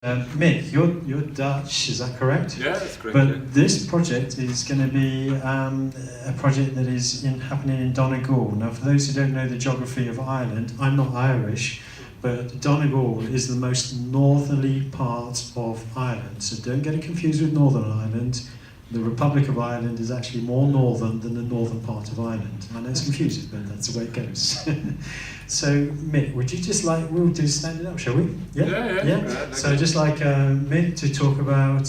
Mick, you're Dutch, is that correct? Yeah, that's correct. But yeah. this project is going to be a project that is happening in Donegal. Now, for those who don't know the geography of Ireland, I'm not Irish, but Donegal is the most northerly part of Ireland. So don't get it confused with Northern Ireland. The Republic of Ireland is actually more northern than the northern part of Ireland. I know it's confusing, but that's the way it goes. So, Mick, would you just we'll do standing up, shall we? Yeah. So I'd just like Mick to talk about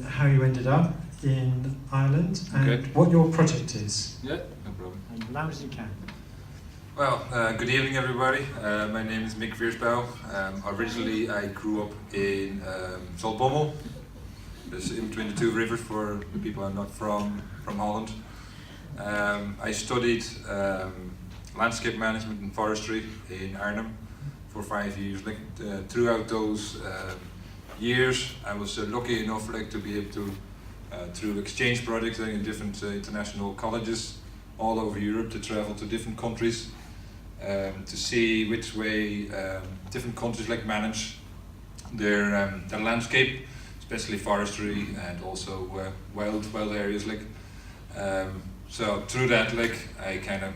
how you ended up in Ireland and what your project is. Yeah, no problem. As loud as you can. Well, good evening everybody. My name is Mick Verspuij. Originally I grew up in Zaltbommel. That's in between the two rivers for the people who are not from Holland. I studied landscape management and forestry in Arnhem for 5 years. Throughout those years, I was lucky enough to be able to, through exchange projects in different international colleges all over Europe, to travel to different countries to see which way different countries manage their landscape, especially forestry and also wild areas. So through that, I kind of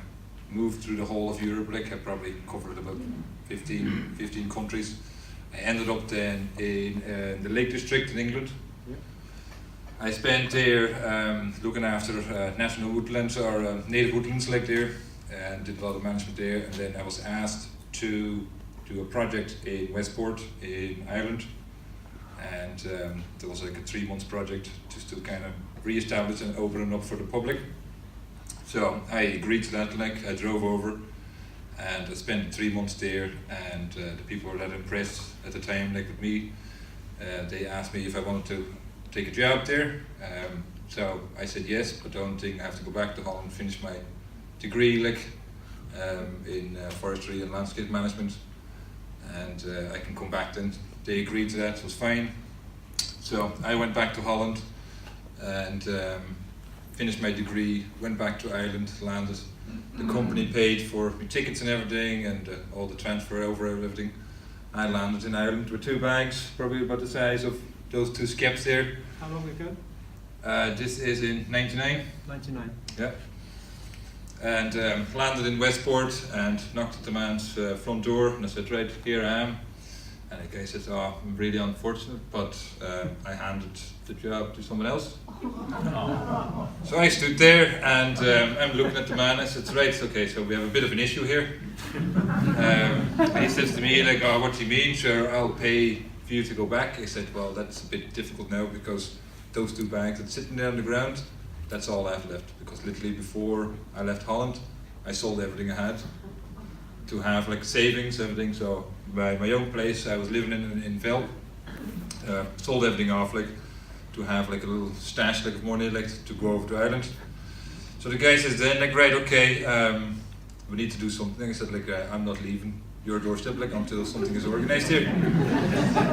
moved through the whole of Europe. I probably covered about 15 countries. I ended up then in the Lake District in England. Yeah. I spent there looking after national woodlands or native woodlands there, and did a lot of management there. And then I was asked to do a project in Westport in Ireland, and there was a 3-month project just to kind of re-establish and open it up for the public. So I agreed to that. I drove over and I spent 3 months there, and the people were that impressed at the time with me. They asked me if I wanted to take a job there. So I said yes, but the only thing I have to go back to Holland and finish my degree in forestry and landscape management, and I can come back then. They agreed to that, it was fine. So I went back to Holland and finished my degree, went back to Ireland, landed. The company paid for my tickets and everything, and all the transfer over and everything. I landed in Ireland with 2 bags, probably about the size of those 2 skeps there. How long ago? This is in 99. 99. Yeah. And landed in Westport and knocked at the man's front door, and I said, right, here I am. And the guy said, oh, I'm really unfortunate, but I handed the job to someone else. So I stood there and I'm looking at the man. I said, right, okay, so we have a bit of an issue here. And he says to me, oh, what do you mean? Sure, I'll pay for you to go back. I said, well, that's a bit difficult now, because those 2 bags that's sitting there on the ground, that's all I have left. Because literally before I left Holland, I sold everything I had to have savings, everything. So my own place I was living in Vel, sold everything off to have a little stash of money to go over to Ireland. So the guy says then right, okay, we need to do something. I said I'm not leaving your doorstep until something is organized here.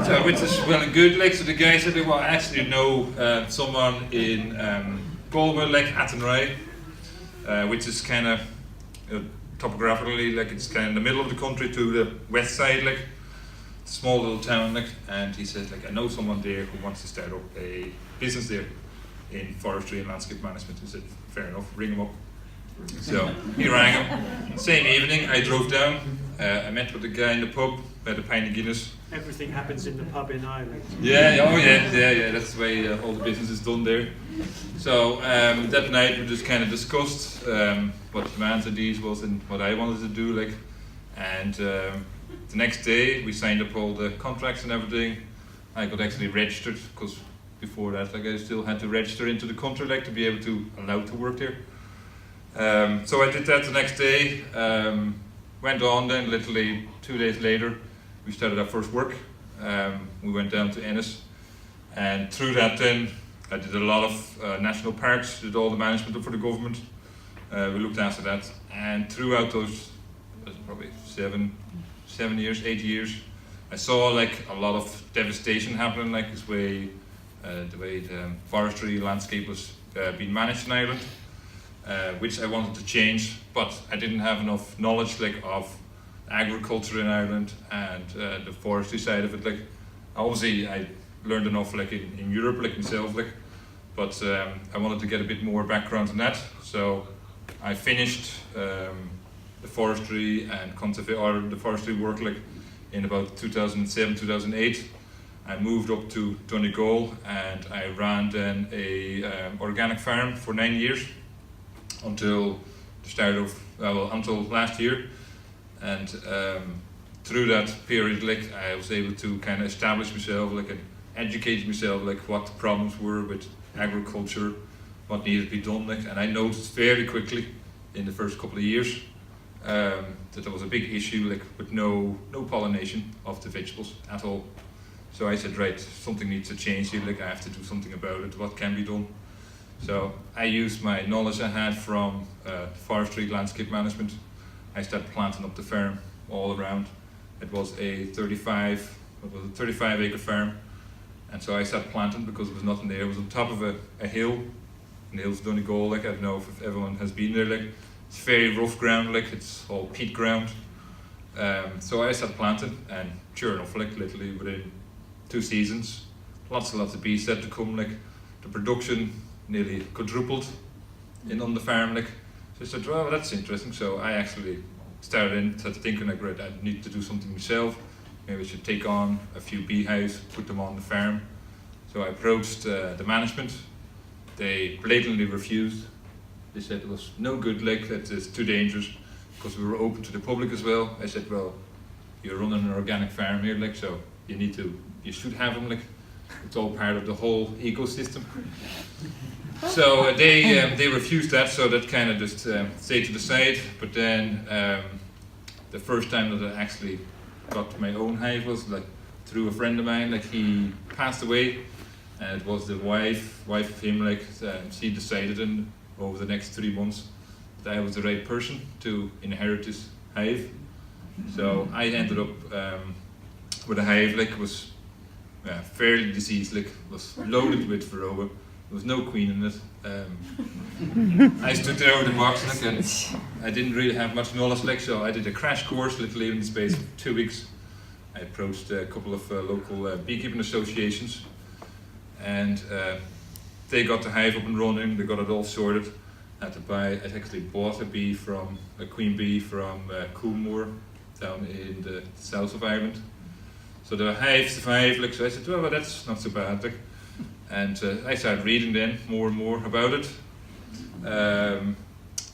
So which is well and good. So the guy said, well, I actually know someone in Galway, Athenry, which is kind of topographically, it's kind of in the middle of the country to the west side, small little town, and he said, I know someone there who wants to start up a business there in forestry and landscape management. He said, fair enough, ring him up. So he rang him. Same evening, I drove down. I met with the guy in the pub, had a pint of Guinness. Everything happens in the pub in Ireland. Yeah. That's the way all the business is done there. So that night we just kind of discussed what the man's ideas was and what I wanted to do, and the next day we signed up all the contracts and everything. I got actually registered, because before that, I still had to register into the country, to be able to allow to work there. So I did that the next day. Went on then, literally 2 days later, we started our first work. We went down to Ennis, and through that then, I did a lot of national parks, did all the management for the government. We looked after that, and throughout those probably 8 years, I saw a lot of devastation happening, the way the forestry landscape was being managed in Ireland, which I wanted to change, but I didn't have enough knowledge of agriculture in Ireland and the forestry side of it. obviously I learned enough like in Europe, like myself, like, but I wanted to get a bit more background on that. So I finished the forestry and the forestry work like in about 2007, 2008. I moved up to Donegal and I ran then a organic farm for 9 years until the start of, until last year. And through that period, like, I was able to kind of establish myself, like, and educate myself, like, what the problems were with agriculture, what needed to be done, like, and I noticed very quickly in the first couple of years that there was a big issue, like, with no pollination of the vegetables at all. So I said, right, something needs to change here, like, I have to do something about it, what can be done? So I used my knowledge I had from forestry, landscape management. I started planting up the farm all around. It was a 35 acre farm. And so I started planting because there was nothing there. It was on top of a hill, and the hill's Donegal, like, I don't know if everyone has been there, like, it's very rough ground, like, it's all peat ground. So I started planting, and sure enough, like, literally within 2 seasons, lots and lots of bees started to come, like, the production nearly quadrupled on the farm, like. So I said, well, that's interesting. So I actually started thinking, like, right, I need to do something myself. Maybe I should take on a few beehives, put them on the farm. So I approached the management. They blatantly refused. They said it was no good, like, that it's too dangerous, because we were open to the public as well. I said, well, you're running an organic farm here, like, so you should have them, like, it's all part of the whole ecosystem. So they refused that, so that kind of just stayed to the side. But then the first time that I actually got my own hive was like through a friend of mine, like, he passed away, and it was the wife of him, like, she decided over the next 3 months that I was the right person to inherit this hive. So I ended up with a hive, like, was fairly diseased, like, was loaded with varroa. There was no queen in it. I stood there with the box, like, and I didn't really have much knowledge, like, so I did a crash course literally in the space of 2 weeks. I approached a couple of local beekeeping associations, and they got the hive up and running, they got it all sorted. I actually bought a queen bee from Coolmore down in the south of Ireland. So the hive survived, like, so I said, well, that's not so bad, like. And I started reading then more and more about it.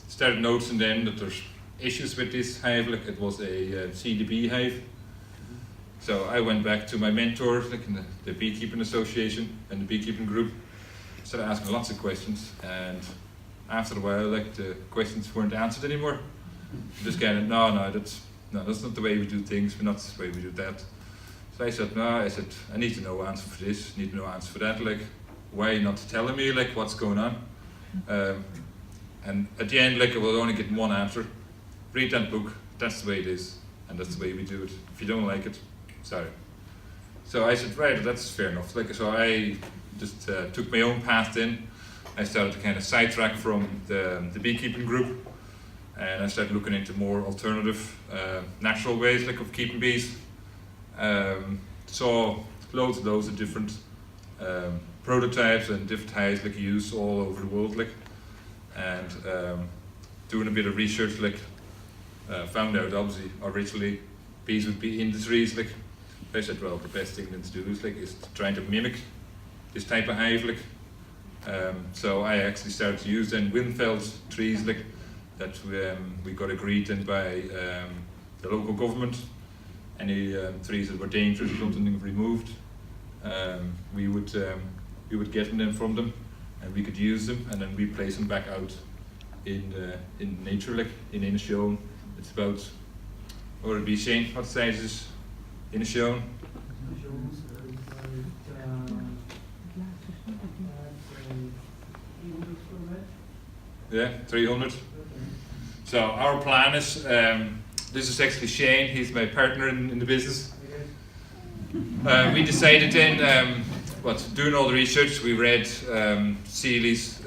Started noticing then that there's issues with this hive, like, it was a CDB hive. So I went back to my mentor, like, in the beekeeping association and the beekeeping group, started asking lots of questions, and after a while, like, the questions weren't answered anymore. Just kind of, no, that's not the way we do things, we're not the way we do that. So I said, I need to know answer for this, need to know answer for that, like, why are you not telling me, like, what's going on? And at the end, like, I will only get one answer. Read that book, that's the way it is, and that's the way we do it. If you don't like it, sorry. So I said, right, that's fair enough. Like, so I just took my own path then. I started to kind of sidetrack from the beekeeping group, and I started looking into more alternative, natural ways, like, of keeping bees. Saw loads of different prototypes and different hives, like, used all over the world, like, and doing a bit of research, like, found out obviously originally bees would be in the trees, like. I said, well, the best thing to do is trying to mimic this type of hive, like. So I actually started to use then Winfeld trees, like, that we got agreed then by the local government. Any trees that were dangerous or something removed, we would get them from them, and we could use them, and then we place them back out in nature, like, in Inishowen. It's about, what would it be, Shane? What size is Inishowen? Yeah, 300. So our plan is, this is actually Shane, he's my partner in the business. We decided then, doing all the research, we read Seeley's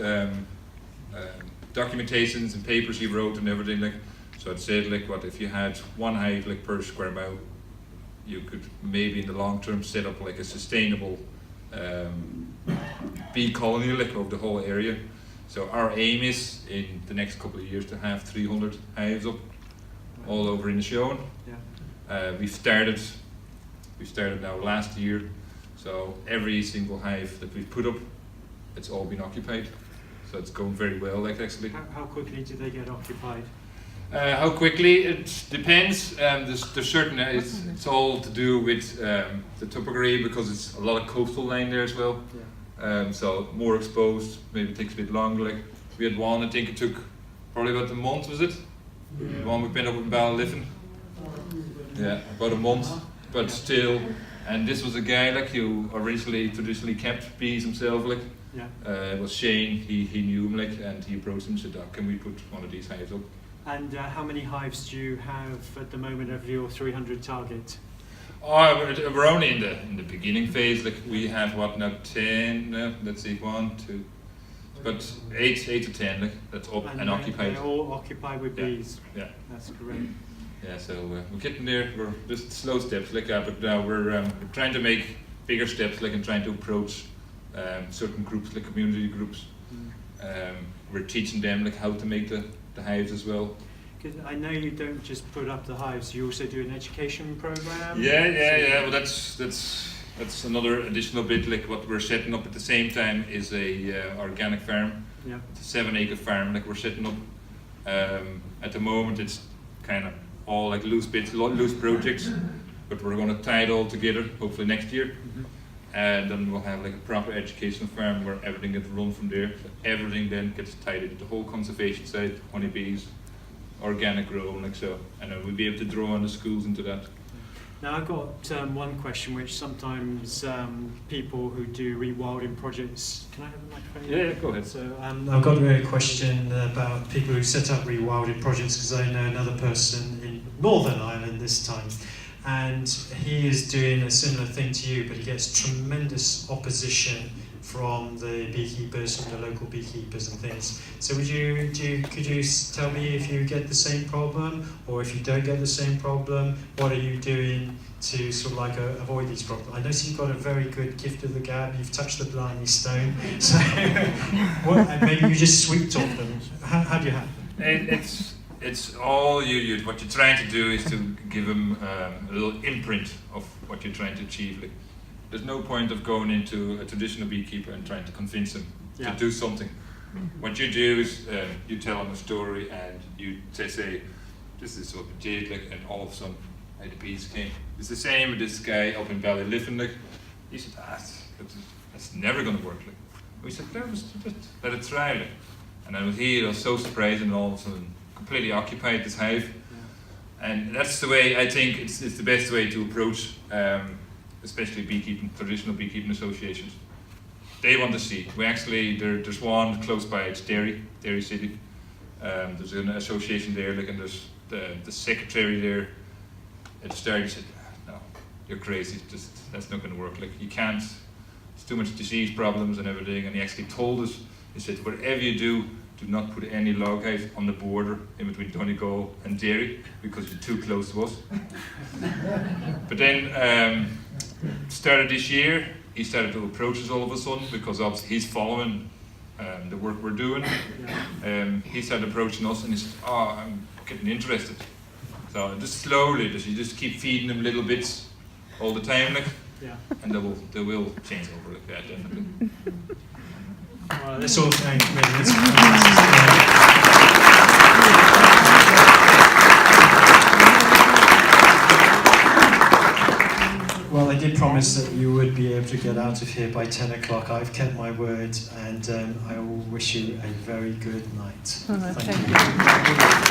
documentations and papers he wrote and everything, like. So it said, like, what if you had one hive, like, per square mile, you could maybe in the long term set up like a sustainable bee colony like of the whole area. So our aim is in the next couple of years to have 300 hives up all over in the Shown. Yeah. We started now last year, so every single hive that we've put up, it's all been occupied. So it's going very well, like actually. How quickly do they get occupied? How quickly? It depends. There's certain. It's all to do with the topography, because it's a lot of coastal land there as well. Yeah. So more exposed. Maybe it takes a bit longer. Like we had one, I think it took probably about a month. Was it? The one we went up in Ballyliffin. Yeah, about a month. But still, and this was a guy like who traditionally kept bees himself. Like it was Shane. He knew him like, and he approached him and said, "Can we put one of these hives up?" And how many hives do you have at the moment of your 300 target? Oh, we're only in the beginning phase. Like we have what now 10? No, let's see, 1, 2, but 8 to 10. Like that's up and occupied. They're all occupied with bees. Yeah, that's great. Yeah, so we're getting there. We're just slow steps like that, but now we're trying to make bigger steps, like and trying to approach certain groups, like community groups. We're teaching them like how to make the hives as well. Because I know you don't just put up the hives; you also do an education program. Yeah. Well, that's another additional bit. Like what we're setting up at the same time is a organic farm. Yeah. It's a 7-acre farm. Like we're setting up. At the moment, it's kind of all like loose bits, loose projects, but we're going to tie it all together. Hopefully next year. And then we'll have like a proper educational farm where everything gets run from there. So everything then gets tied into the whole conservation side, honeybees, organic growing, like so. And then we'll be able to draw on the schools into that. Now I've got one question which sometimes people who do rewilding projects, can I have a microphone? Yeah, go ahead. So I've got a question about people who set up rewilding projects, because I know another person in Northern Ireland this time. And he is doing a similar thing to you, but he gets tremendous opposition from the beekeepers, from the local beekeepers and things. So could you tell me if you get the same problem, or if you don't get the same problem, what are you doing to sort of like avoid these problems? I notice you've got a very good gift of the gab, you've touched the blarney stone, so maybe you just sweet talk them. How do you have them? It's all what you're trying to do is to give them a little imprint of what you're trying to achieve. Like, there's no point of going into a traditional beekeeper and trying to convince them to do something. What you do is you tell them a story, and you say this is what we did, like, and all of a sudden the bees came. It's the same with this guy up in Ballyliffin. Like, he said, that's never going to work. Like, we said, let it try. Like. And then he was so surprised, and all of a sudden completely occupied this hive. And that's the way I think it's the best way to approach especially traditional beekeeping associations. They want to see. We actually, there's one close by, it's Derry City. There's an association there, like, and there's the secretary there at the start. He said, "No, you're crazy. That's not going to work. Like, you can't. It's too much disease problems and everything." And he actually told us. He said, "Whatever you do not put any log hives on the border in between Donegal and Derry, because you're too close to us." But then, started this year, he started to approach us all of a sudden, because obviously he's following the work we're doing. He started approaching us, and he said, "Oh, I'm getting interested." So just slowly, you just keep feeding them little bits all the time, like, and they will change over like that, definitely. Well, that's all. Thank you. Well, I did promise that you would be able to get out of here by 10 o'clock. I've kept my word, and I will wish you a very good night. Thank you.